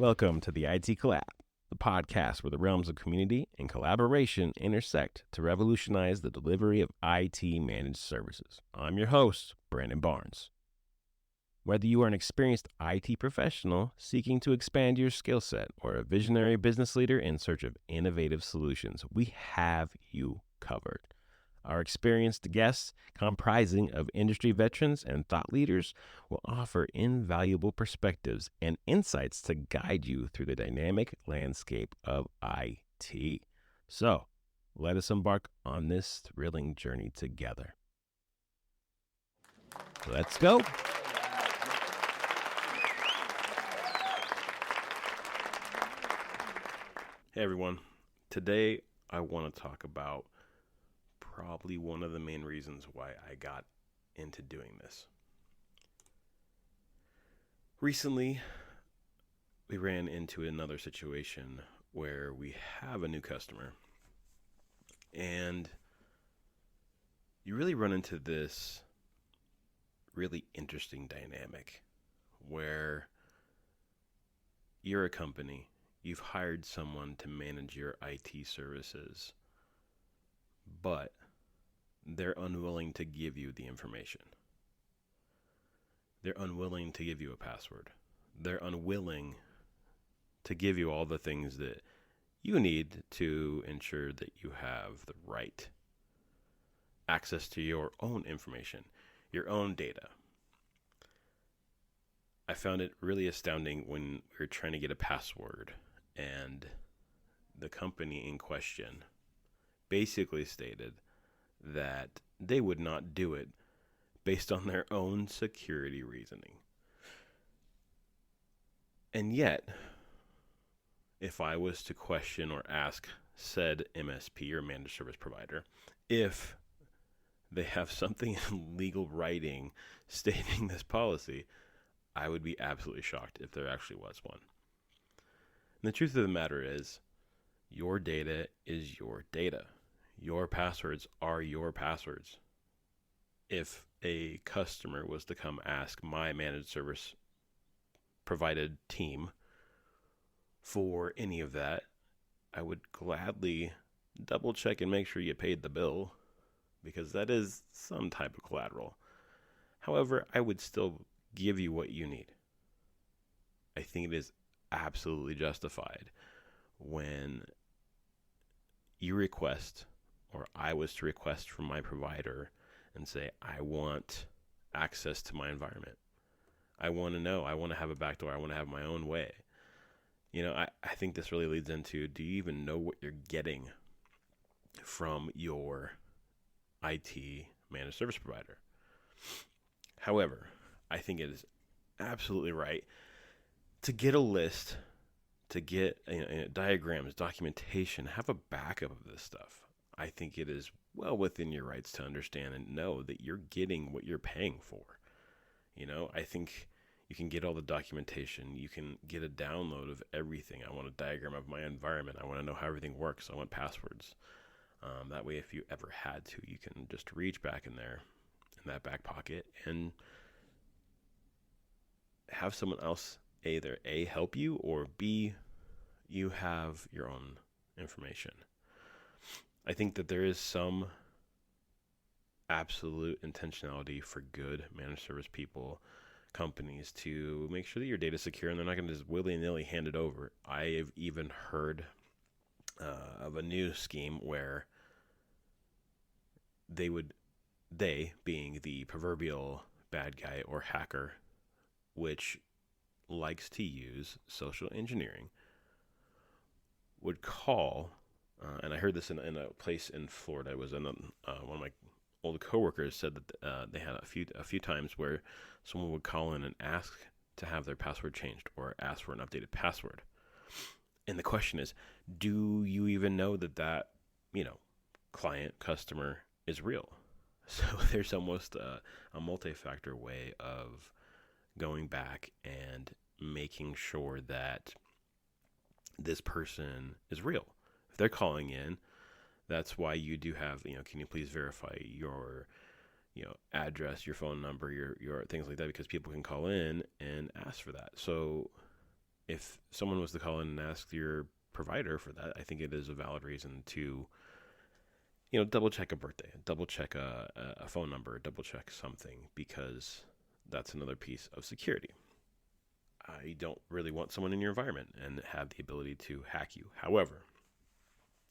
Welcome to the IT Collab, the podcast where the realms of community and collaboration intersect to revolutionize the delivery of IT managed services. I'm your host, Brandon Barnes. Whether you are an experienced IT professional seeking to expand your skill set or a visionary business leader in search of innovative solutions, we have you covered. Our experienced guests, comprising of industry veterans and thought leaders, will offer invaluable perspectives and insights to guide you through the dynamic landscape of IT. So, let us embark on this thrilling journey together. Let's go. Hey everyone. Today I want to talk about probably one of the main reasons why I got into doing this. Recently, we ran into another situation where we have a new customer, and you really run into this really interesting dynamic where you're a company, you've hired someone to manage your IT services, but they're unwilling to give you the information. They're unwilling to give you a password. They're unwilling to give you all the things that you need to ensure that you have the right access to your own information, your own data. I found it really astounding when we were trying to get a password and the company in question basically stated that they would not do it based on their own security reasoning. And yet, if I was to question or ask said MSP or managed service provider if they have something in legal writing stating this policy, I would be absolutely shocked if there actually was one. And the truth of the matter is, your data is your data. Your passwords are your passwords. If a customer was to come ask my managed service provided team for any of that, I would gladly double check and make sure you paid the bill, because that is some type of collateral. However, I would still give you what you need. I think it is absolutely justified when you request, or I was to request from my provider and say, I want access to my environment. I want to know. I want to have a backdoor. I want to have my own way. I think this really leads into, do you even know what you're getting from your IT managed service provider? However, I think it is absolutely right to get a list, to get diagrams, documentation, have a backup of this stuff. I think it is well within your rights to understand and know that you're getting what you're paying for. I think you can get all the documentation. You can get a download of everything. I want a diagram of my environment. I want to know how everything works. I want passwords. That way, if you ever had to, you can just reach back in there, in that back pocket, and have someone else either A, help you, or B, you have your own information. I think that there is some absolute intentionality for good managed service people, companies, to make sure that your data is secure and they're not going to just willy-nilly hand it over. I have even heard of a new scheme where they being the proverbial bad guy or hacker, which likes to use social engineering, would call, and I heard this in a place in Florida. It was in one of my old coworkers said that they had a few times where someone would call in and ask to have their password changed or ask for an updated password. And the question is, do you even know that client, customer is real? So there's almost a multi-factor way of going back and making sure that this person is real. If they're calling in, that's why you do have, can you please verify your, address, your phone number, your things like that, because people can call in and ask for that. So if someone was to call in and ask your provider for that, I think it is a valid reason to, double check a birthday, double check a phone number, double check something, because that's another piece of security. I don't really want someone in your environment and have the ability to hack you. However,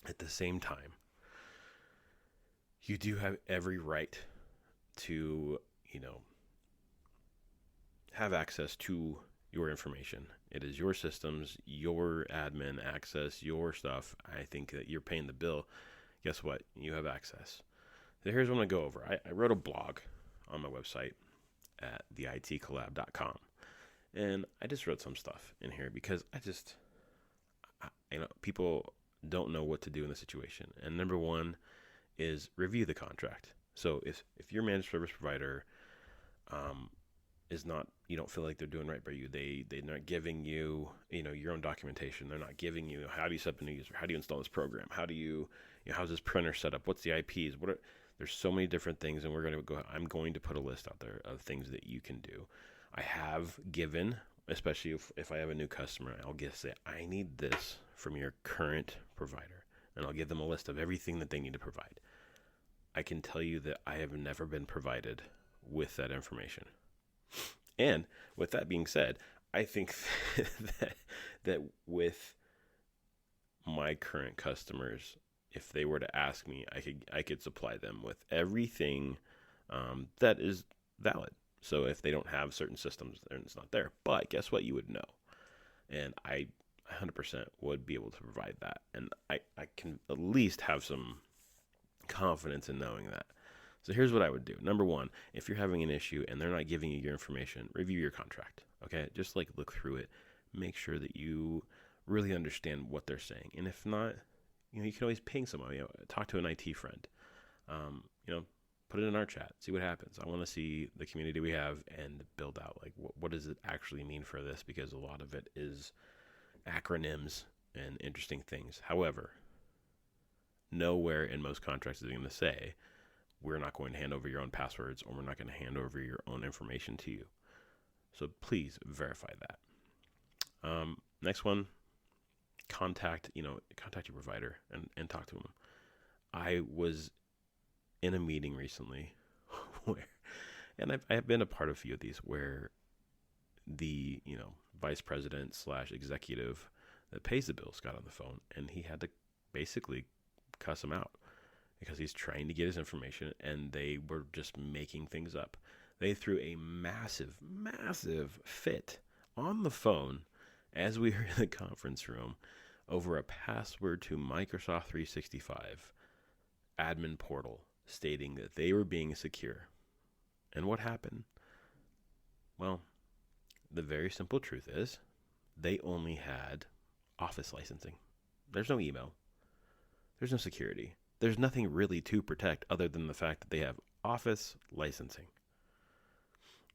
at the same time, you do have every right to, have access to your information. It is your systems, your admin access, your stuff. I think that you're paying the bill. Guess what? You have access. So here's what I'm going to go over. I wrote a blog on my website at theitcollab.com. And I just wrote some stuff in here because people don't know what to do in the situation. And number one is review the contract. So if your managed service provider is not, you don't feel like they're doing right by you, they're not giving you, your own documentation. They're not giving you, how do you set up a new user? How do you install this program? How do you, how's this printer set up? What's the IPs? There's so many different things, and I'm going to put a list out there of things that you can do. I have given, especially if I have a new customer, I'll just say, I need this from your current provider, and I'll give them a list of everything that they need to provide. I can tell you that I have never been provided with that information. And with that being said, I think that with my current customers, if they were to ask me, I could supply them with everything that is valid. So if they don't have certain systems, then it's not there. But guess what? You would know. And I 100% would be able to provide that. And I can at least have some confidence in knowing that. So here's what I would do. Number one, if you're having an issue and they're not giving you your information, review your contract. Okay? Just look through it. Make sure that you really understand what they're saying. And if not, you can always ping someone. Talk to an IT friend. Put it in our chat. See what happens. I want to see the community we have and build out what does it actually mean for this, because a lot of it is acronyms and interesting things. However, nowhere in most contracts is it going to say we're not going to hand over your own passwords, or we're not going to hand over your own information to you. So please verify that. Next one, contact your provider and talk to them. I was in a meeting recently and I've been a part of a few of these, where the, vice president / executive that pays the bills got on the phone, and he had to basically cuss him out because he's trying to get his information, and they were just making things up. They threw a massive fit on the phone as we were in the conference room over a password to Microsoft 365 admin portal, stating that they were being secure. And what happened? Well, the very simple truth is they only had Office licensing. There's no email. There's no security. There's nothing really to protect other than the fact that they have Office licensing.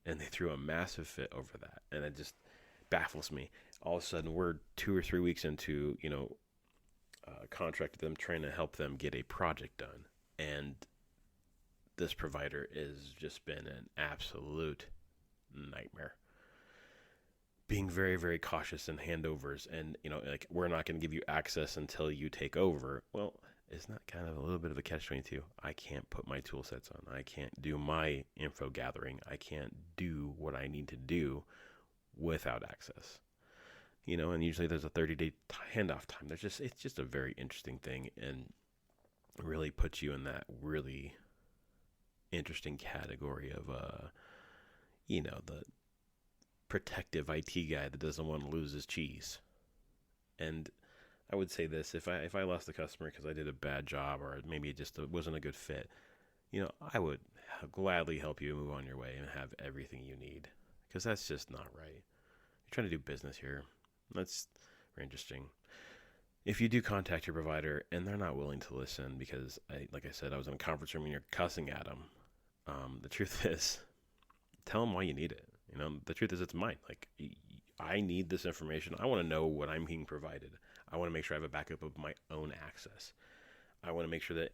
And they threw a massive fit over that. And it just baffles me. All of a sudden, we're 2 or 3 weeks into, contract with them, trying to help them get a project done. And this provider has just been an absolute nightmare. Being very, very cautious in handovers, and we're not going to give you access until you take over. Well, isn't that kind of a little bit of a catch-22? I can't put my tool sets on. I can't do my info gathering. I can't do what I need to do without access. And usually there's a 30-day handoff time. It's just a very interesting thing, and really puts you in that really interesting category of the protective IT guy that doesn't want to lose his cheese. And I would say this, if I lost a customer because I did a bad job, or maybe it just wasn't a good fit, I would gladly help you move on your way and have everything you need, because that's just not right. You're trying to do business here. That's very interesting. If you do contact your provider and they're not willing to listen, because like I said, I was in a conference room and you're cussing at them, the truth is, tell them why you need it. The truth is, it's mine. I need this information. I want to know what I'm being provided. I want to make sure I have a backup of my own access. I want to make sure that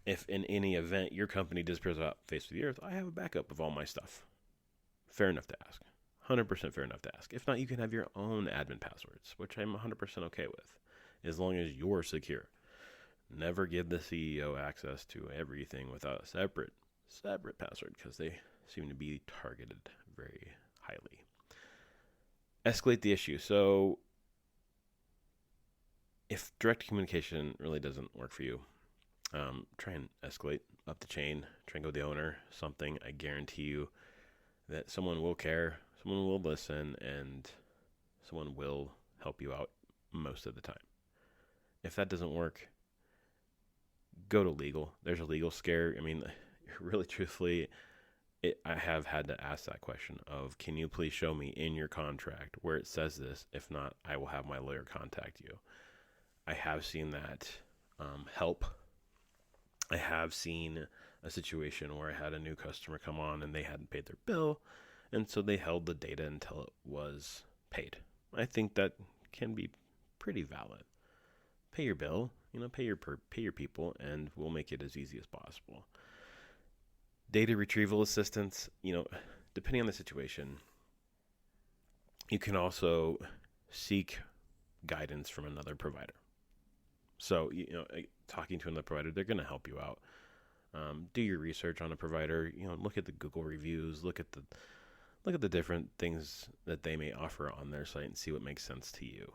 if in any event your company disappears off the face of the earth, I have a backup of all my stuff. Fair enough to ask. 100% fair enough to ask. If not, you can have your own admin passwords, which I'm 100% okay with, as long as you're secure. Never give the CEO access to everything without a separate password, because they seem to be targeted very highly. Escalate the issue. So if direct communication really doesn't work for you, try and escalate up the chain. Try and go to the owner, something. I guarantee you that someone will care, someone will listen, and someone will help you out most of the time. If that doesn't work, go to legal. There's a legal scare. I mean, really truthfully, I have had to ask that question of, can you please show me in your contract where it says this? If not, I will have my lawyer contact you. I have seen that help. I have seen a situation where I had a new customer come on and they hadn't paid their bill, and so they held the data until it was paid. I think that can be pretty valid. Pay your bill, pay your people, and we'll make it as easy as possible. Data retrieval assistance, depending on the situation, you can also seek guidance from another provider. So, talking to another provider, they're going to help you out. Do your research on a provider. Look at the Google reviews. Look at the different things that they may offer on their site and see what makes sense to you.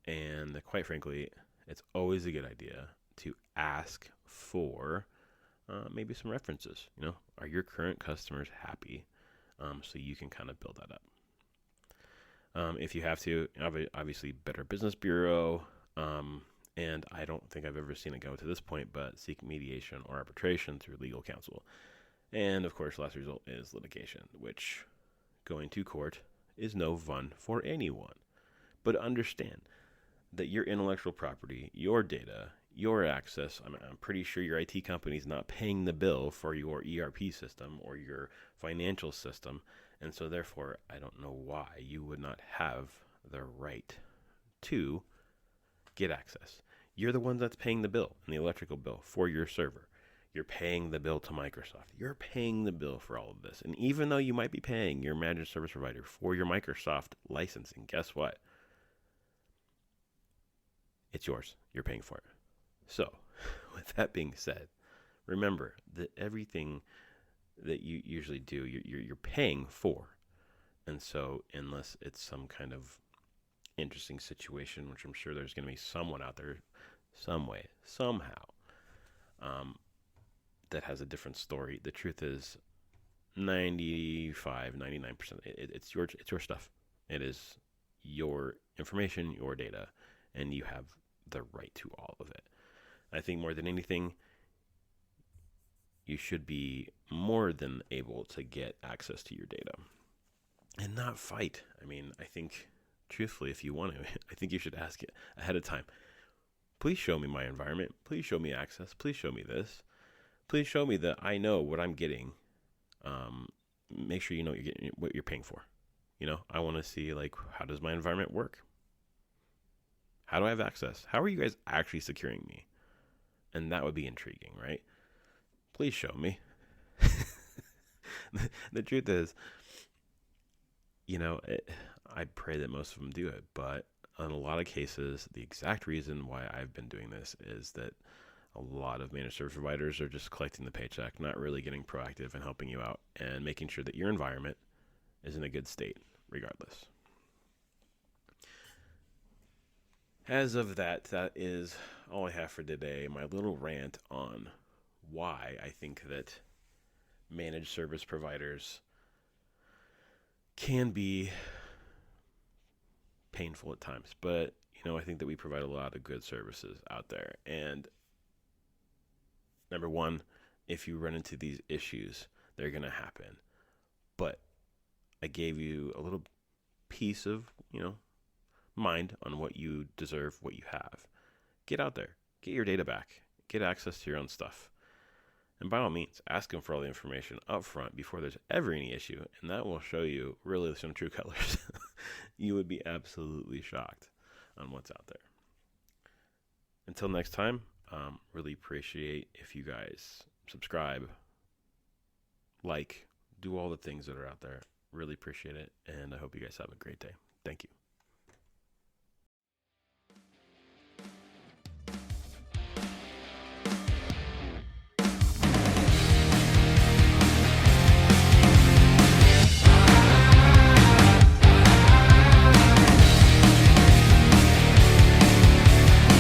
And quite frankly, it's always a good idea to ask for maybe some references. Are your current customers happy? So you can kind of build that up. If you have to, obviously, Better Business Bureau. And I don't think I've ever seen it go to this point, but seek mediation or arbitration through legal counsel. And of course, last result is litigation, which going to court is no fun for anyone. But understand that your intellectual property, your data, your access, I'm pretty sure your IT company is not paying the bill for your ERP system or your financial system. And so therefore, I don't know why you would not have the right to get access. You're the one that's paying the bill and the electrical bill for your server. You're paying the bill to Microsoft. You're paying the bill for all of this. And even though you might be paying your managed service provider for your Microsoft licensing, guess what? It's yours. You're paying for it. So, with that being said, remember that everything that you usually do, you're paying for. And so, unless it's some kind of interesting situation, which I'm sure there's going to be someone out there, some way, somehow, that has a different story. The truth is, 99%, it's your stuff. It is your information, your data, and you have the right to all of it. I think more than anything, you should be more than able to get access to your data and not fight. I mean, I think, truthfully, if you want to, I think you should ask it ahead of time. Please show me my environment. Please show me access. Please show me this. Please show me that I know what I'm getting. Make sure you know what you're paying for. I want to see, how does my environment work? How do I have access? How are you guys actually securing me? And that would be intriguing, right? Please show me. The truth is, I pray that most of them do it, but in a lot of cases, the exact reason why I've been doing this is that a lot of managed service providers are just collecting the paycheck, not really getting proactive and helping you out and making sure that your environment is in a good state, regardless. As of that is all I have for today. My little rant on why I think that managed service providers can be painful at times, but I think that we provide a lot of good services out there. And number one, if you run into these issues, they're going to happen. But I gave you a little piece of, mind on what you deserve, what you have. Get out there, get your data back, get access to your own stuff. And by all means, ask them for all the information up front before there's ever any issue, and that will show you really some true colors. You would be absolutely shocked on what's out there. Until next time, really appreciate if you guys subscribe, do all the things that are out there. Really appreciate it. And I hope you guys have a great day. Thank you.